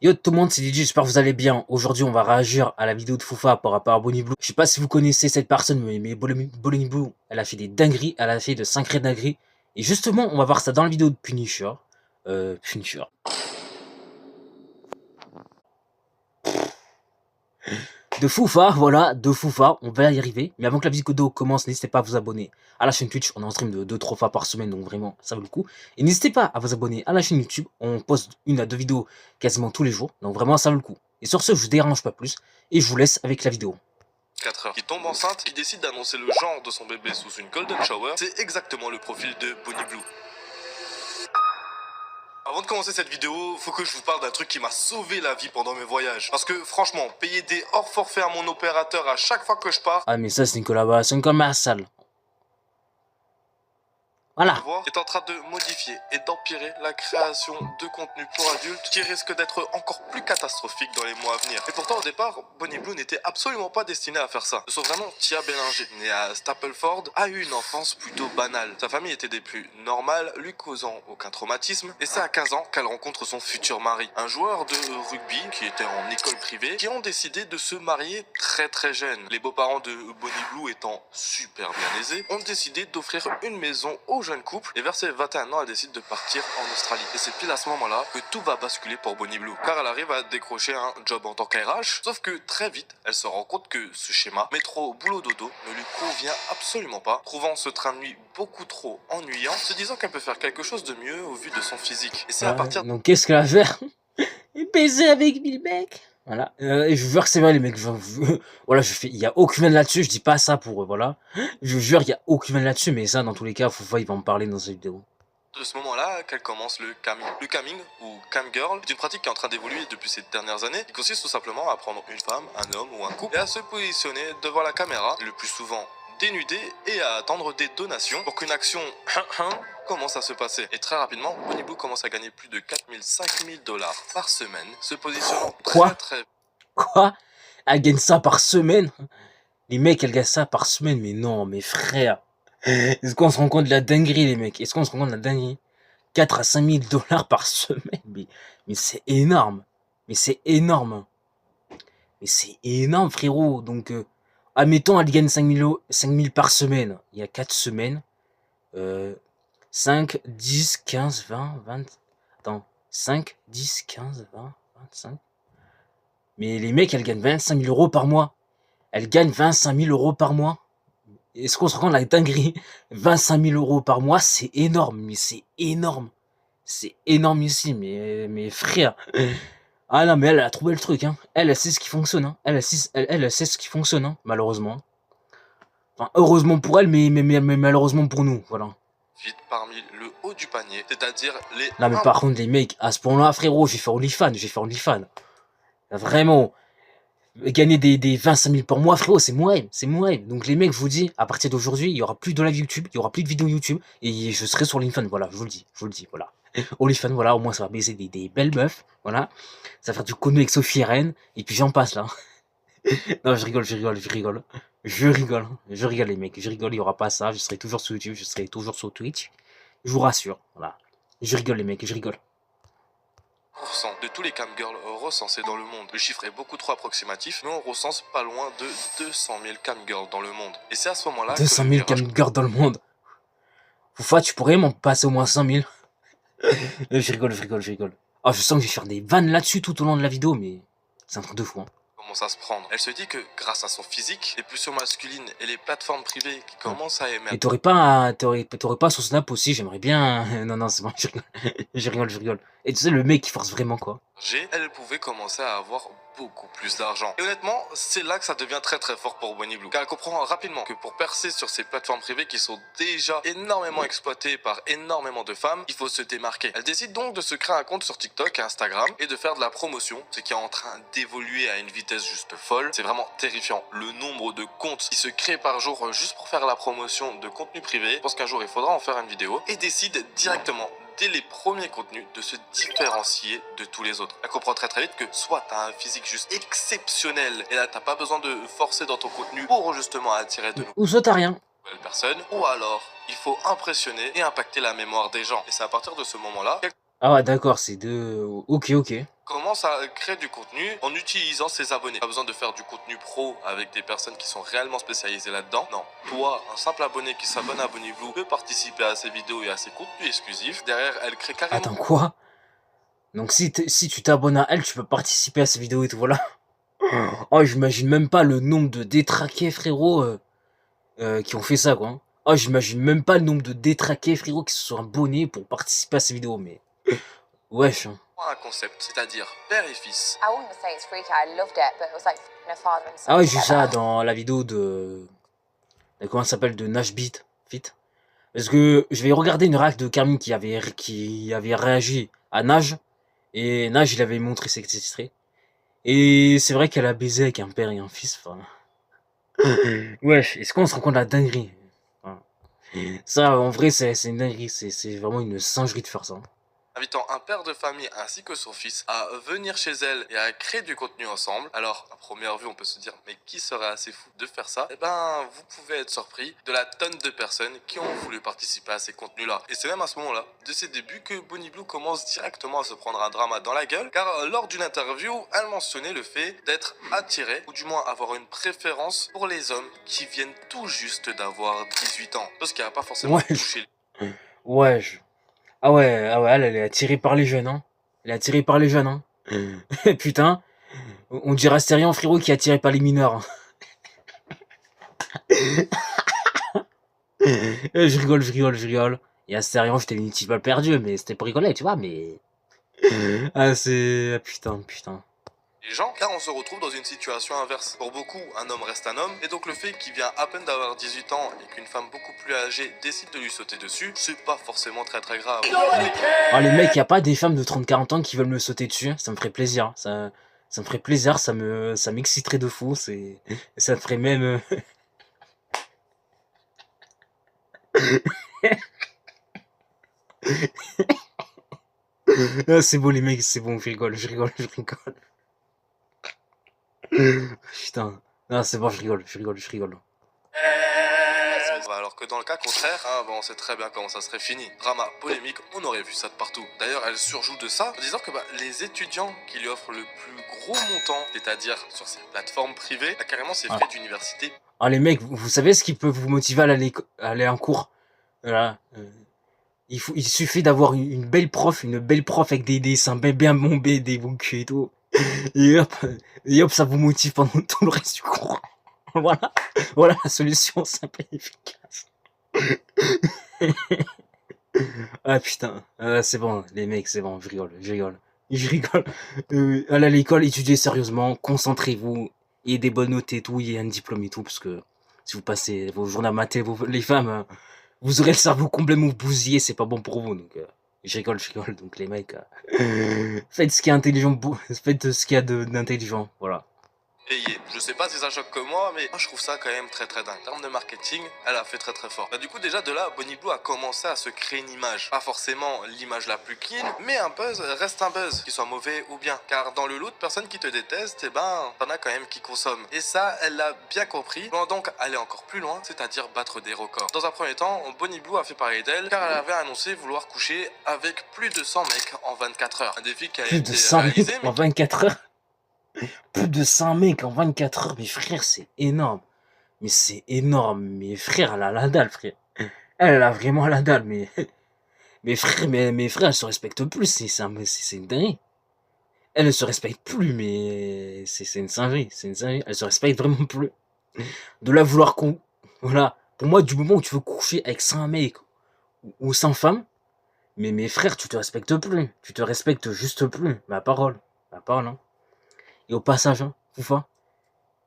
Yo tout le monde, c'est DJ, j'espère que vous allez bien. Aujourd'hui, on va réagir à la vidéo de Foufa par rapport à Bonnie Blue. Je sais pas si vous connaissez cette personne, mais Bonnie Blue, elle a fait des dingueries, elle a fait de sacrées dingueries. Et justement, on va voir ça dans la vidéo de Punisher. Punisher. De Foufa, voilà, de Foufa, on va y arriver. Mais avant que la vidéo commence, n'hésitez pas à vous abonner à la chaîne Twitch. On est en stream de 2-3 fois par semaine, donc vraiment, ça vaut le coup. Et n'hésitez pas à vous abonner à la chaîne YouTube. On poste 1 à 2 vidéos quasiment tous les jours, donc vraiment, ça vaut le coup. Et sur ce, je vous dérange pas plus, et je vous laisse avec la vidéo. 4 heures, qui tombe enceinte, qui décide d'annoncer le genre de son bébé sous une golden shower, c'est exactement le profil de Bonnie Blue. Avant de commencer cette vidéo, faut que je vous parle d'un truc qui m'a sauvé la vie pendant mes voyages. Parce que franchement, payer des hors forfaits à mon opérateur à chaque fois que je pars, Ah mais ça c'est une collaboration commerciale. Voilà. est en train de modifier et d'empirer la création de contenu pour adultes qui risque d'être encore plus catastrophique dans les mois à venir. Et pourtant au départ, Bonnie Blue n'était absolument pas destinée à faire ça. De son vrai nom, Tia Bellinger, née à Stapleford, a eu une enfance plutôt banale. Sa famille était des plus normales, lui causant aucun traumatisme, et c'est à 15 ans qu'elle rencontre son futur mari, un joueur de rugby qui était en école privée, qui ont décidé de se marier très jeune. Les beaux-parents de Bonnie Blue étant super bien aisés, ont décidé d'offrir une maison aux jeune couple, et vers ses 21 ans, elle décide de partir en Australie. Et c'est pile à ce moment-là que tout va basculer pour Bonnie Blue, car elle arrive à décrocher un job en tant qu'RH, sauf que très vite, elle se rend compte que ce schéma métro boulot dodo ne lui convient absolument pas, trouvant ce train de nuit beaucoup trop ennuyant, se disant qu'elle peut faire quelque chose de mieux au vu de son physique. Et c'est à partir Donc qu'est-ce qu'elle va faire? Baiser avec 1000 mecs. Voilà. Et je jure que c'est vrai les mecs. Voilà, il y a aucune vanne là-dessus. Je dis pas ça pour voilà. Je jure, il y a aucune vanne là-dessus, mais ça dans tous les cas, Foufa il va en parler dans cette vidéo. De ce moment-là qu'elle commence le camming. Le camming, ou cam girl, est une pratique qui est en train d'évoluer depuis ces dernières années, qui consiste tout simplement à prendre une femme, un homme ou un couple, et à se positionner devant la caméra, le plus souvent dénudé, et à attendre des donations pour qu'une action commence à se passer. Et très rapidement, Bonnie Blue commence à gagner plus de 4000-5000 dollars par semaine, se positionnant très... Quoi? Elle gagne ça par semaine? Les mecs, elles gagnent ça par semaine? Mais non, mes frères. Est-ce qu'on se rend compte de la dinguerie, les mecs? Est-ce qu'on se rend compte de la dinguerie? 4 à 5 000 dollars par semaine? Mais c'est énorme. Mais c'est énorme. Mais c'est énorme, frérot. Donc, admettons, elle gagne 5 000 par semaine. Il y a 4 semaines. 5, 10, 15, 20, 20... Attends. 5, 10, 15, 20, 25... Mais les mecs, elles gagnent 25 000 euros par mois. Elles gagnent 25 000 euros par mois. Est-ce qu'on se rend compte de la dinguerie? 25 000 euros par mois, c'est énorme. Mais c'est énorme. C'est énorme ici, mais frère. Ah non, mais elle a trouvé le truc, hein. Elle sait ce qui fonctionne, hein. Elle sait ce qui fonctionne, hein, malheureusement. Enfin, heureusement pour elle, mais malheureusement pour nous, voilà. Vite parmi le haut du panier, c'est-à-dire les... Non, mais par contre, les mecs, à ce point-là, frérot, j'ai fait OnlyFans. Vraiment. Gagner des 25 000 par mois, frérot, c'est mon rêve. Donc les mecs, je vous dis, à partir d'aujourd'hui, il y aura plus de live YouTube, il y aura plus de vidéos YouTube, et je serai sur OnlyFans, voilà, je vous le dis, voilà. OnlyFans, voilà, au moins ça va baiser des belles meufs, voilà. Ça va faire du contenu avec Sophie Rennes, et puis j'en passe là. Non, je rigole, les mecs, je rigole, il y aura pas ça, je serai toujours sur YouTube, je serai toujours sur Twitch, je vous rassure, voilà. Je rigole les mecs, je rigole. De tous les camgirls recensés dans le monde. Le chiffre est beaucoup trop approximatif, mais on recense pas loin de 200 000 camgirls dans le monde. Et c'est à ce moment-là 200 000 camgirls dans le monde. Foufa, tu pourrais m'en passer au moins 100 000. Je rigole. Ah, je sens que je vais faire des vannes là-dessus tout au long de la vidéo, mais c'est un truc de fou, hein. Commence à se prendre. Elle se dit que grâce à son physique, les pulsions masculines et les plateformes privées qui commencent à émerger. Et t'aurais pas son snap aussi, j'aimerais bien. Non, c'est bon, je rigole. Et tu sais, le mec qui force vraiment, quoi. Elle pouvait commencer à avoir beaucoup plus d'argent. Et honnêtement, c'est là que ça devient très fort pour Bonnie Blue. Car elle comprend rapidement que pour percer sur ces plateformes privées qui sont déjà énormément exploitées par énormément de femmes, il faut se démarquer. Elle décide donc de se créer un compte sur TikTok et Instagram et de faire de la promotion, ce qui est en train d'évoluer à une vitesse juste folle. C'est vraiment terrifiant. Le nombre de comptes qui se créent par jour juste pour faire la promotion de contenu privé. Je pense qu'un jour il faudra en faire une vidéo et décide directement dès les premiers contenus de se différencier de tous les autres. Elle comprend très vite que soit t'as un physique juste exceptionnel et là t'as pas besoin de forcer dans ton contenu pour justement attirer de ou soit t'as rien. nouvelles personnes, ou alors il faut impressionner et impacter la mémoire des gens. Et c'est à partir de ce moment-là Ah ouais, d'accord, c'est de... Ok. commence commence à créer du contenu en utilisant ses abonnés. Pas besoin de faire du contenu pro avec des personnes qui sont réellement spécialisées là-dedans. Non, toi, un simple abonné qui s'abonne à Bonnie Blue peut participer à ses vidéos et à ses contenus exclusifs. Derrière, elle crée carrément... Attends, quoi? Donc si tu t'abonnes à elle, tu peux participer à ces vidéos et tout, voilà. Oh, j'imagine même pas le nombre de détraqués, frérot, qui ont fait ça, quoi. Hein. Oh, j'imagine même pas le nombre de détraqués, frérot, qui se sont abonnés pour participer à ces vidéos, mais... Wesh. Hein. un concept, c'est-à-dire père et fils. Ah ouais, j'ai vu ça dans la vidéo de comment ça s'appelle, de Nash Beat, Fit. Parce que je vais regarder une réact de Carmine qui avait réagi à Nage. Et Nage, il avait montré cet extrait. Et c'est vrai qu'elle a baisé avec un père et un fils. Enfin... Wesh, est-ce qu'on se rend compte de la dinguerie? Enfin, ça, en vrai, c'est une dinguerie. C'est vraiment une singerie de faire ça. Invitant un père de famille ainsi que son fils à venir chez elle et à créer du contenu ensemble. Alors, à première vue, on peut se dire, mais qui serait assez fou de faire ça? Eh ben, vous pouvez être surpris de la tonne de personnes qui ont voulu participer à ces contenus-là. Et c'est même à ce moment-là, de ses débuts, que Bonnie Blue commence directement à se prendre un drama dans la gueule, car lors d'une interview, elle mentionnait le fait d'être attirée, ou du moins avoir une préférence pour les hommes qui viennent tout juste d'avoir 18 ans. Parce qu'il n'y a pas forcément touché. Wesh. Ah ouais, elle est attirée par les jeunes, hein. Elle est attirée par les jeunes, hein. Putain, on dirait Astérion, frérot, qui est attiré par les mineurs. Je rigole. Et Astérion, j'étais une petite balle perdue, mais c'était pour rigoler, tu vois, mais... Ah, c'est... Ah, putain. Les gens, car on se retrouve dans une situation inverse. Pour beaucoup, un homme reste un homme, et donc le fait qu'il vient à peine d'avoir 18 ans et qu'une femme beaucoup plus âgée décide de lui sauter dessus, c'est pas forcément très grave. Ah, les mecs, y a pas des femmes de 30-40 ans qui veulent me sauter dessus, ça me ferait plaisir. Ça me ferait plaisir, ça m'exciterait de fou, ça me ferait même... Ah, c'est bon les mecs, c'est bon, je rigole. Putain. Non, c'est bon, je rigole. Alors que dans le cas contraire, on sait très bien comment ça serait fini. Drama, polémique, on aurait vu ça de partout. D'ailleurs, elle surjoue de ça en disant que les étudiants qui lui offrent le plus gros montant, c'est-à-dire sur ces plateformes privées, a carrément ses frais d'université. Ah les mecs, vous savez ce qui peut vous motiver à aller en cours? Voilà. Il suffit d'avoir une belle prof avec des dessins bien bombés, des bons culs et tout. Et hop, ça vous motive pendant tout le reste du cours. Voilà la solution simple et efficace. Ah putain, c'est bon, les mecs, c'est bon, je rigole. Allez à l'école, étudiez sérieusement, concentrez-vous, ayez des bonnes notes et tout, ayez un diplôme et tout, parce que si vous passez vos journées à mater les femmes, vous aurez le cerveau complètement bousillé, c'est pas bon pour vous, donc je rigole, donc les mecs, faites ce qui est intelligent, faites ce qu'il y a d'intelligent, voilà. Je sais pas si ça choque que moi, mais moi je trouve ça quand même très dingue. En termes de marketing, elle a fait très fort. Du coup, déjà de là, Bonnie Blue a commencé à se créer une image. Pas forcément l'image la plus clean, mais un buzz reste un buzz, qu'il soit mauvais ou bien. Car dans le lot de personnes qui te détestent, t'en as quand même qui consomment. Et ça, elle l'a bien compris. Voulant donc aller encore plus loin, c'est-à-dire battre des records. Dans un premier temps, Bonnie Blue a fait parler d'elle, car elle avait annoncé vouloir coucher avec plus de 100 mecs en 24 heures. Un défi qui a été réalisé, en 24 heures. Plus de 100 mecs en 24 heures, mais frère, c'est énorme. Mais c'est énorme, mais frère, elle a la dalle, frère. Elle a vraiment la dalle, mais... Mais frère, elle se respecte plus, c'est une dinguerie. Elle ne se respecte plus, mais... C'est une singerie, elle se respecte vraiment plus. De la vouloir Voilà, pour moi, du moment où tu veux coucher avec 100 mecs ou 100 femmes, mais mes frères, tu te respectes plus. Tu te respectes juste plus. Ma parole, hein. Et au passage, hein, Foufa.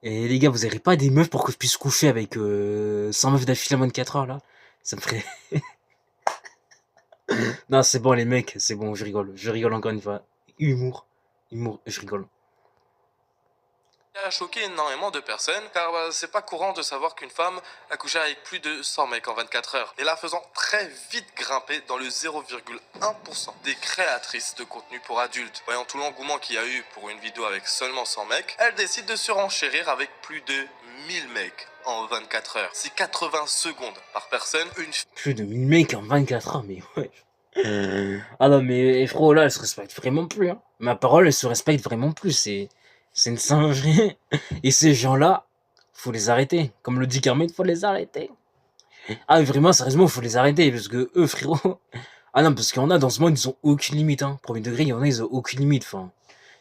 Et les gars, vous avez pas des meufs pour que je puisse coucher avec 100 meufs d'affilée en 24 heures, là? Ça me ferait... Non, c'est bon, les mecs, c'est bon, je rigole encore une fois. Humour, je rigole. A choqué énormément de personnes, car c'est pas courant de savoir qu'une femme a couché avec plus de 100 mecs en 24 heures, et la faisant très vite grimper dans le 0,1% des créatrices de contenu pour adultes. Voyant tout l'engouement qu'il y a eu pour une vidéo avec seulement 100 mecs, elle décide de surenchérir avec plus de 1000 mecs en 24 heures. C'est 80 secondes par personne, Plus de 1000 mecs en 24 heures, mais ouais. Ah non, mais frérot, là, elle se respecte vraiment plus, hein. Ma parole, elle se respecte vraiment plus. C'est une singerie. Et ces gens-là, faut les arrêter. Comme le dit Kermit, faut les arrêter. Ah, vraiment, sérieusement, faut les arrêter. Parce que eux, frérot. Ah non, parce qu'il y en a dans ce monde, ils ont aucune limite, hein. Premier degré, il y en a, ils ont aucune limite. Enfin,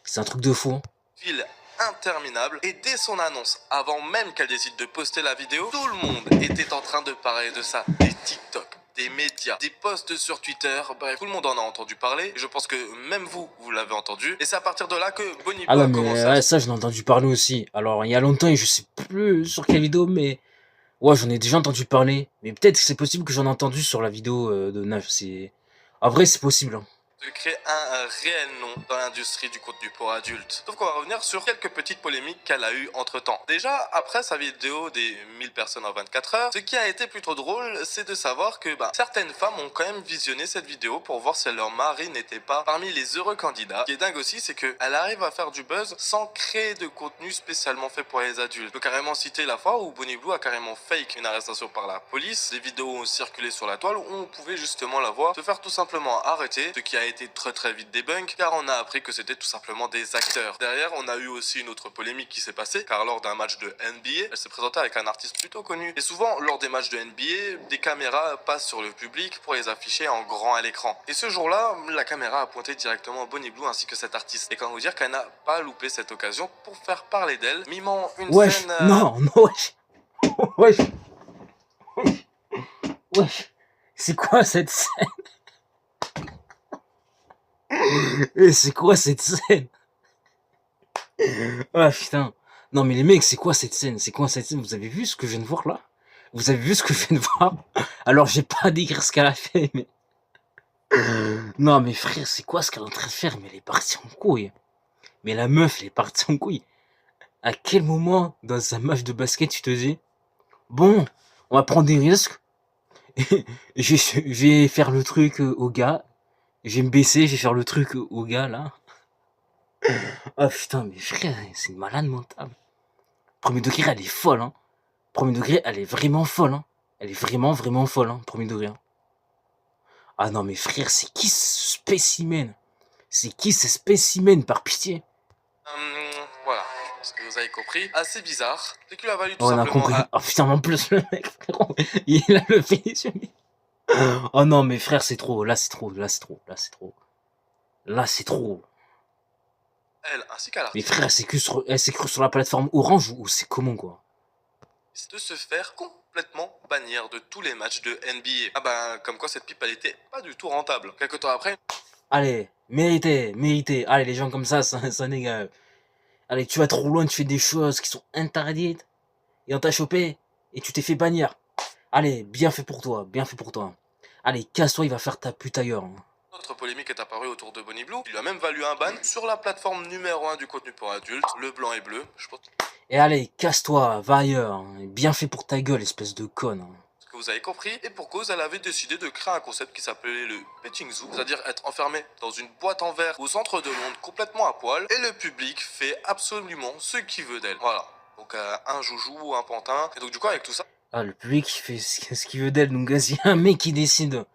c'est un truc de fou, hein. Fil interminable, et dès son annonce, avant même qu'elle décide de poster la vidéo, tout le monde était en train de parler de ça. Des TikTok, des médias, des posts sur Twitter, bref, tout le monde en a entendu parler, et je pense que même vous, vous l'avez entendu, et c'est à partir de là que Bonnie Ah Blue non, a mais commencé à... ouais, ça, j'en ai entendu parler aussi. Alors, il y a longtemps, et je sais plus sur quelle vidéo, mais ouais, j'en ai déjà entendu parler. Mais peut-être que c'est possible que j'en ai entendu sur la vidéo de Nage. C'est... En vrai, c'est possible, hein. De créer un réel nom dans l'industrie du contenu pour adultes. Sauf qu'on va revenir sur quelques petites polémiques qu'elle a eues entre temps. Déjà, après sa vidéo des 1000 personnes en 24 heures, ce qui a été plutôt drôle, c'est de savoir que certaines femmes ont quand même visionné cette vidéo pour voir si leur mari n'était pas parmi les heureux candidats. Ce qui est dingue aussi, c'est qu'elle arrive à faire du buzz sans créer de contenu spécialement fait pour les adultes. Je peux carrément citer la fois où Bonnie Blue a carrément fake une arrestation par la police. Les vidéos ont circulé sur la toile où on pouvait justement la voir se faire tout simplement arrêter, ce qui a été très vite débunk car on a appris que c'était tout simplement des acteurs. Derrière, on a eu aussi une autre polémique qui s'est passée car lors d'un match de NBA, elle s'est présentée avec un artiste plutôt connu. Et souvent, lors des matchs de NBA, des caméras passent sur le public pour les afficher en grand à l'écran. Et ce jour-là, la caméra a pointé directement Bonnie Blue ainsi que cet artiste. Et quand vous dire qu'elle n'a pas loupé cette occasion pour faire parler d'elle, mimant une Wesh, scène... non, non, wesh. Wesh. Wesh. Wesh. C'est quoi cette scène? Eh, c'est quoi cette scène? Ah putain. Non mais les mecs, c'est quoi cette scène? C'est quoi cette scène? Vous avez vu ce que je viens de voir là? Vous avez vu ce que je viens de voir? Alors j'ai pas à décrire ce qu'elle a fait, mais... Non mais frère, c'est quoi ce qu'elle est en train de faire? Mais elle est partie en couille. Mais la meuf, elle est partie en couille. À quel moment, dans un match de basket, tu te dis, bon, on va prendre des risques, je vais faire le truc au gars, je vais me baisser, je vais faire le truc au gars, là. Ah putain, mais frère, c'est une malade mentale. Premier degré, elle est folle, hein. Premier degré, elle est vraiment folle, hein. Elle est vraiment folle, hein, premier degré. Hein. Ah non, mais frère, c'est qui ce spécimen? C'est qui ce spécimen, par pitié? Voilà, je pense que vous avez compris. Assez bizarre, c'est qu'il a valu tout Oh, on a simplement... compris. Oh putain, en plus, le mec, frérot, il a le les yeux. Oh non, mais frère, c'est trop. Là, c'est trop. Là, c'est trop. Là, c'est trop. Là, c'est trop. Elle ainsi qu'à Mais l'artiste frère, elle s'est crue sur la plateforme Orange ou c'est comment, quoi? de se faire complètement bannir de tous les matchs de NBA. Ah bah, comme quoi cette pipe elle était pas du tout rentable. Quelques temps après, Allez, mérité, mérité. Allez, les gens comme ça n'est allez, tu vas trop loin, tu fais des choses qui sont interdites et on t'a chopé et tu t'es fait bannir. Allez, bien fait pour toi, bien fait pour toi. Allez, casse-toi, il va faire ta pute ailleurs. Hein. notre polémique est apparue autour de Bonnie Blue. Il lui a même valu un ban sur la plateforme numéro 1 du contenu pour adultes, le blanc et bleu. Je pense Et allez, casse-toi, va ailleurs. Hein. Bien fait pour ta gueule, espèce de conne. Hein. que vous avez compris. Et pour cause, elle avait décidé de créer un concept qui s'appelait le petting zoo, c'est-à-dire être enfermé dans une boîte en verre au centre de Londres, complètement à poil. Et le public fait absolument ce qu'il veut d'elle. Voilà. Donc un joujou, un pantin. Et donc du coup, avec tout ça, Ah, le public fait ce qu'il veut d'elle. Donc, s'il y a un mec qui décide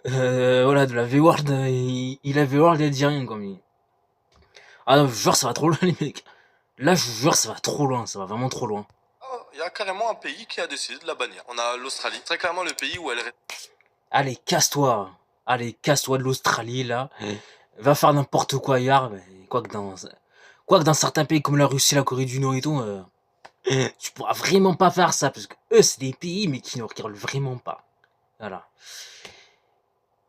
voilà, de la V-Word, il a V-Word, il dit rien, comme il... Ah non, je vous jure, ça va trop loin, les mecs. Là, je vous jure, ça va trop loin, ça va vraiment trop loin. il y a carrément un pays qui a décidé de la bannir. On a l'Australie, très clairement le pays où elle Allez, casse-toi. Allez, casse-toi de l'Australie, là. Va faire n'importe quoi ailleurs. Mais quoique dans certains pays comme la Russie, la Corée du Nord et tout, tu pourras vraiment pas faire ça. Parce que eux, c'est des pays, mais qui ne regardent vraiment pas. Voilà.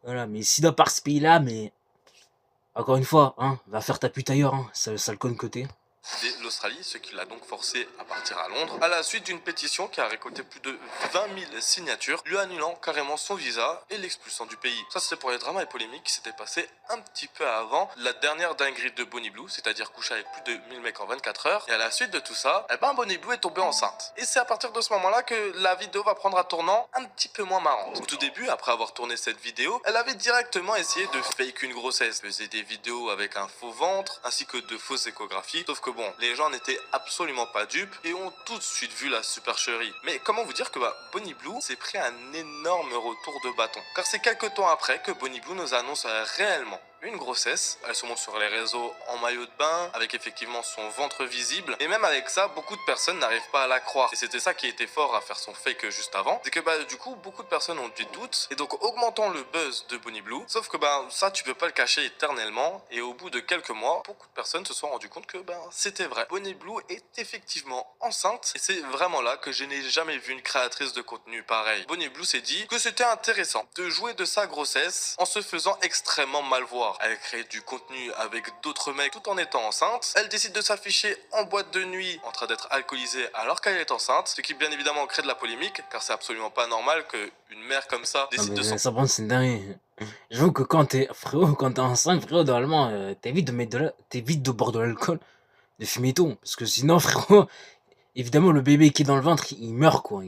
Voilà, mais si dans par ce pays-là, mais... Encore une fois, hein, va faire ta pute ailleurs, hein, ça le conne côté. l'Australie, ce qui l'a donc forcé à partir à Londres, à la suite d'une pétition qui a récolté plus de 20 000 signatures, lui annulant carrément son visa et l'expulsant du pays. Ça, c'est pour les dramas et polémiques qui s'étaient passés un petit peu avant la dernière dinguerie de Bonnie Blue, c'est-à-dire coucher avec plus de 1000 mecs en 24 heures. Et à la suite de tout ça, Bonnie Blue est tombée enceinte. Et c'est à partir de ce moment-là que la vidéo va prendre un tournant un petit peu moins marrant. Au tout début, après avoir tourné cette vidéo, elle avait directement essayé de fake une grossesse. Elle faisait des vidéos avec un faux ventre, ainsi que de fausses échographies, sauf que que bon, les gens n'étaient absolument pas dupes et ont tout de suite vu la supercherie. Mais comment vous dire que Bonnie Blue s'est pris un énorme retour de bâton. Car c'est quelques temps après que Bonnie Blue nous annonce réellement une grossesse. Elle se montre sur les réseaux en maillot de bain, avec effectivement son ventre visible. Et même avec ça, beaucoup de personnes n'arrivent pas à la croire. Et c'était ça qui était fort à faire son fake juste avant. C'est que du coup, beaucoup de personnes ont des doutes. Et donc, augmentant le buzz de Bonnie Blue. Sauf que ça, tu peux pas le cacher éternellement. Et au bout de quelques mois, beaucoup de personnes se sont rendues compte que c'était vrai. Bonnie Blue est effectivement enceinte. Et c'est vraiment là que je n'ai jamais vu une créatrice de contenu pareil. Bonnie Blue s'est dit que c'était intéressant de jouer de sa grossesse en se faisant extrêmement mal voir. Elle crée du contenu avec d'autres mecs tout en étant enceinte. Elle décide de s'afficher en boîte de nuit en train d'être alcoolisée alors qu'elle est enceinte. Ce qui bien évidemment crée de la polémique car c'est absolument pas normal qu'une mère comme ça Non, décide de mais ça prend, c'est dingue. J'avoue que quand t'es enceinte, frérot, normalement, t'évites de mettre t'évites de boire de l'alcool, de fumer et tout. Parce que sinon, frérot, évidemment, le bébé qui est dans le ventre, il meurt, quoi.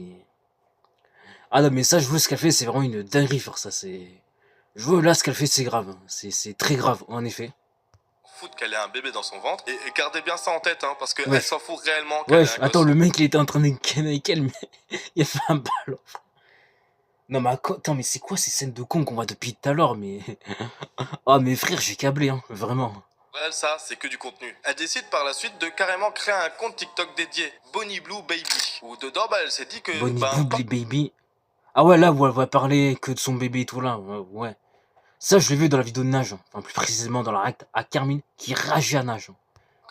Ah non, mais ça, je vois ce qu'elle fait, c'est vraiment une dinguerie, faire ça. Je vois là, ce qu'elle fait, c'est grave. Hein. C'est très grave, en effet. foutre qu'elle ait un bébé dans son ventre. Et gardez bien ça en tête, hein, parce qu'elle Wesh. s'en fout réellement qu'elle ait Wesh, un attends, gosse. le mec, il était en train de ken avec elle, mais il a fait un ballon. Non, mais attends, mais c'est quoi ces scènes de con qu'on voit depuis tout à l'heure, mais... Ah, mais frère, j'ai câblé, hein, vraiment. Elle, ça, c'est que du contenu. Elle décide par la suite de carrément créer un compte TikTok dédié, Bonnie Blue Baby. Où dedans, elle s'est dit que... Bonnie Boobly Baby. Ah ouais, là où elle va parler que de son bébé et tout là, ouais. Ça, je l'ai vu dans la vidéo de Nage, enfin plus précisément dans la recte à Carmine qui rageait à Nage.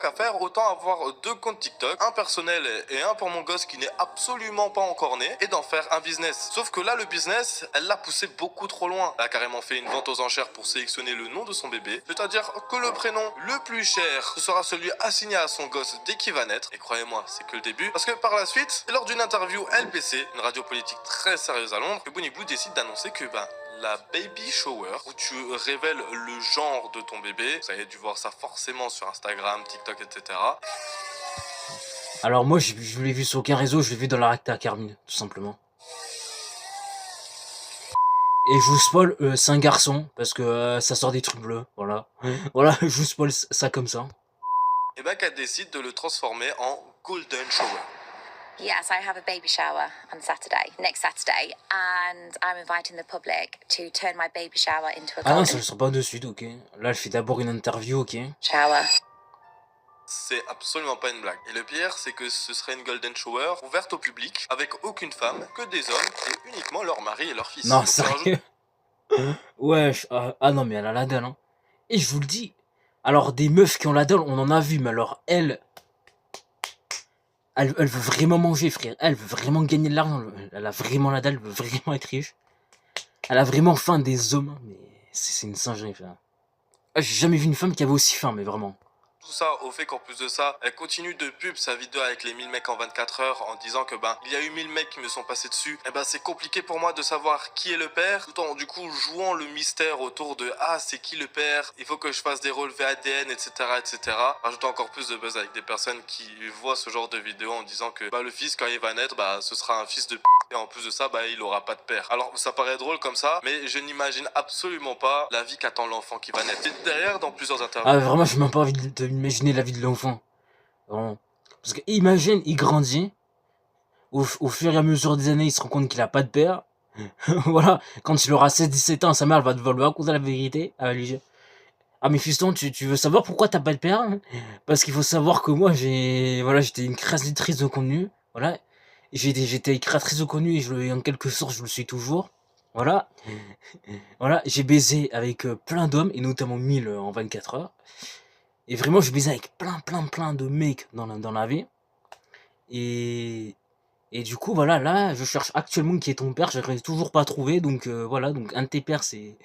qu'à faire, autant avoir deux comptes TikTok, un personnel et un pour mon gosse qui n'est absolument pas encore né, et d'en faire un business. Sauf que là, le business, elle l'a poussé beaucoup trop loin. Elle a carrément fait une vente aux enchères pour sélectionner le nom de son bébé, c'est-à-dire que le prénom le plus cher, ce sera celui assigné à son gosse dès qu'il va naître. Et croyez-moi, c'est que le début, parce que par la suite, lors d'une interview LBC, une radio politique très sérieuse à Londres, que Bonnie Blue décide d'annoncer que la baby shower, où tu révèles le genre de ton bébé. Vous avez dû voir ça forcément sur Instagram, TikTok, etc. Alors moi, je l'ai vu sur aucun réseau, je l'ai vu dans la recte à Carmine, tout simplement. Et je vous spoil, c'est un garçon, parce que ça sort des trucs bleus, voilà. Voilà, je vous spoil ça comme ça. Et qu'elle décide de le transformer en Golden Shower. Yes, I have a baby shower on Saturday, next Saturday, and I'm inviting the public to turn my baby shower into a Ah non, golden ça ne sort pas de suite, ok. Là, elle fait d'abord une interview, ok. shower. C'est absolument pas une blague. Et le pire, c'est que ce serait une Golden Shower ouverte au public, avec aucune femme, que des hommes, et uniquement leur mari et leur fils. Non, Donc, sérieux. Wesh, ah non, mais elle a la dalle, hein. Et je vous le dis, alors des meufs qui ont la dalle, on en a vu, mais alors elle veut vraiment manger, frère. Elle veut vraiment gagner de l'argent. Elle a vraiment la dalle, elle veut vraiment être riche. Elle a vraiment faim des hommes, mais c'est une singerie, frère. J'ai jamais vu une femme qui avait aussi faim, mais vraiment. Tout ça au fait qu'en plus de ça, elle continue de pub sa vidéo avec les 1000 mecs en 24 heures en disant que il y a eu 1000 mecs qui me sont passés dessus. Et c'est compliqué pour moi de savoir qui est le père, tout en du coup jouant le mystère autour de c'est qui le père, il faut que je fasse des relevés ADN, etc. etc. Rajoutant encore plus de buzz avec des personnes qui voient ce genre de vidéo en disant que le fils quand il va naître, ce sera un fils de et en plus de ça, il aura pas de père. Alors ça paraît drôle comme ça, mais je n'imagine absolument pas la vie qu'attend l'enfant qui va naître. Et derrière, dans plusieurs interviews. Ah, vraiment, j'ai même pas envie d'imaginer la vie de l'enfant. Vraiment. Parce que imagine, il grandit. Au fur et à mesure des années, il se rend compte qu'il a pas de père. Voilà. Quand il aura 16-17 ans, sa mère va devoir lui raconter la vérité. Elle va lui dire, ah, mais fiston, tu veux savoir pourquoi t'as pas de père? Parce qu'il faut savoir que moi, j'étais une créatrice de contenu. Voilà. J'étais créatrice de contenu et en quelque sorte, je le suis toujours. Voilà. Voilà. J'ai baisé avec plein d'hommes et notamment 1000 en 24 heures. Et vraiment, je baisais avec plein de mecs dans la vie. Et du coup, voilà, là, je cherche actuellement qui est ton père. J'arrive toujours pas à trouver. Donc, voilà. Donc, un de tes pères, c'est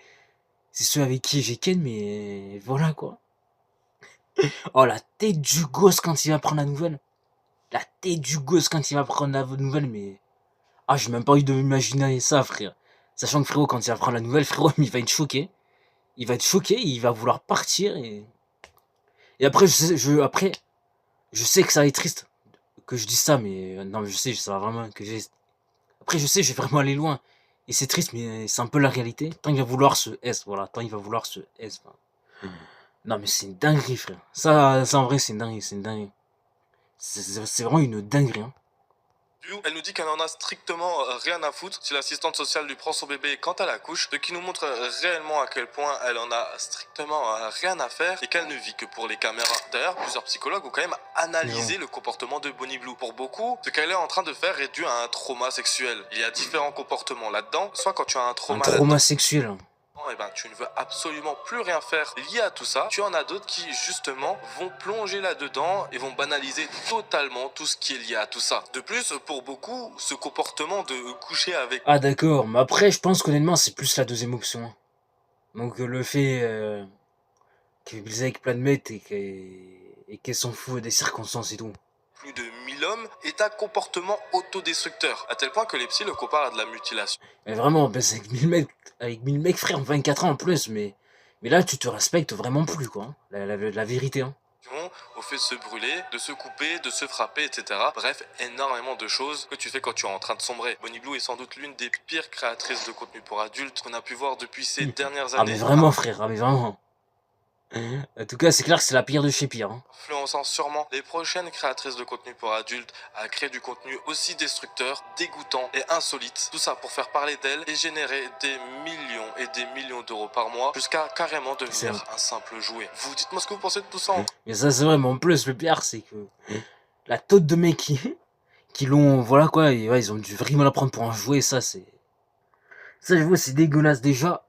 ceux avec qui j'ai ken. Mais voilà, quoi. Oh, la tête du gosse quand il va prendre la nouvelle. La tête du gosse quand il va prendre la nouvelle. Mais... Ah, j'ai même pas envie de m'imaginer ça, frère. Sachant que, frérot, quand il va prendre la nouvelle, frérot, il va être choqué. Il va être choqué. Il va vouloir partir. Et après, je sais que ça va être triste que je dise ça, mais non, mais je sais, ça va vraiment que j'ai. Après, je sais, je vais vraiment aller loin. Et c'est triste, mais c'est un peu la réalité. Tant il va vouloir ce S, voilà, tant il va vouloir ce S. Non, mais c'est une dinguerie, frère. Ça en vrai, c'est une dinguerie, c'est une dinguerie. C'est vraiment une dinguerie, hein. Elle nous dit qu'elle en a strictement rien à foutre si l'assistante sociale lui prend son bébé quand elle accouche, ce qui nous montre réellement à quel point elle en a strictement rien à faire et qu'elle ne vit que pour les caméras. D'ailleurs, plusieurs psychologues ont quand même analysé le comportement de Bonnie Blue. Pour beaucoup, ce qu'elle est en train de faire est dû à un trauma sexuel. Il y a différents comportements là-dedans, soit quand tu as un Un trauma trauma sexuel, hein. eh ben, tu ne veux absolument plus rien faire lié à tout ça. Tu en as d'autres qui, justement, vont plonger là-dedans et vont banaliser totalement tout ce qui est lié à tout ça. De plus, pour beaucoup, ce comportement de coucher avec... Ah d'accord, mais après, je pense qu'honnêtement, c'est plus la deuxième option, hein. Donc le fait qu'elle est avec plein de mecs et qu'elle s'en fout des circonstances et tout. plus de 1000 hommes est un comportement autodestructeur, à tel point que les psys le comparent à de la mutilation. Mais vraiment, ben, c'est avec 1000 mecs, frère, 24 ans en plus, mais là, tu te respectes vraiment plus, quoi, hein. La vérité, hein. Au fait de se brûler, de se couper, de se frapper, etc. Bref, énormément de choses que tu fais quand tu es en train de sombrer. Bonnie Blue est sans doute l'une des pires créatrices de contenu pour adultes qu'on a pu voir depuis ces dernières Ah années. mais vraiment, frère, ah mais vraiment. En tout cas, c'est clair que c'est la pire de chez pire, hein. Influençant sûrement les prochaines créatrices de contenu pour adultes à créer du contenu aussi destructeur, dégoûtant et insolite. Tout ça pour faire parler d'elle et générer des millions et des millions d'euros par mois jusqu'à carrément devenir un simple jouet. Vous dites-moi ce que vous pensez de tout ça. Mais ça, c'est vrai, mais en plus, le pire, c'est que la taupe de mecs qui l'ont, voilà quoi, et ouais, ils ont dû vraiment la prendre pour un jouet, ça, c'est... Ça, je vois, c'est dégueulasse, déjà.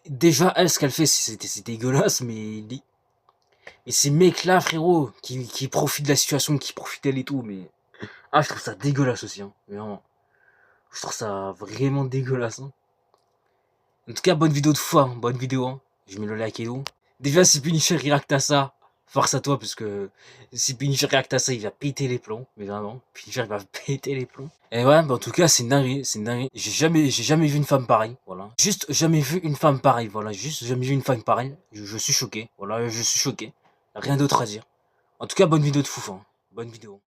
Déjà, elle, ce qu'elle fait, c'est dégueulasse, mais ces mecs-là, frérot, qui profitent de la situation, qui profitent d'elle et tout, mais... Ah, je trouve ça dégueulasse aussi, hein. Vraiment. Je trouve ça vraiment dégueulasse, hein. En tout cas, bonne vidéo de fou, hein. Bonne vidéo, hein. Je mets le like et tout. Déjà, si Punisher réacte à ça, force à toi, parce que si Punisher réacte à ça, il va péter les plombs. Mais vraiment, Punisher il va péter les plombs. Et ouais, bah en tout cas, c'est une dinguerie, c'est une dinguerie. J'ai jamais vu une femme pareille, voilà. Juste jamais vu une femme pareille, voilà. Juste jamais vu une femme pareille. Je suis choqué, voilà, je suis choqué. Rien d'autre à dire. En tout cas, bonne vidéo de fou, hein. Bonne vidéo.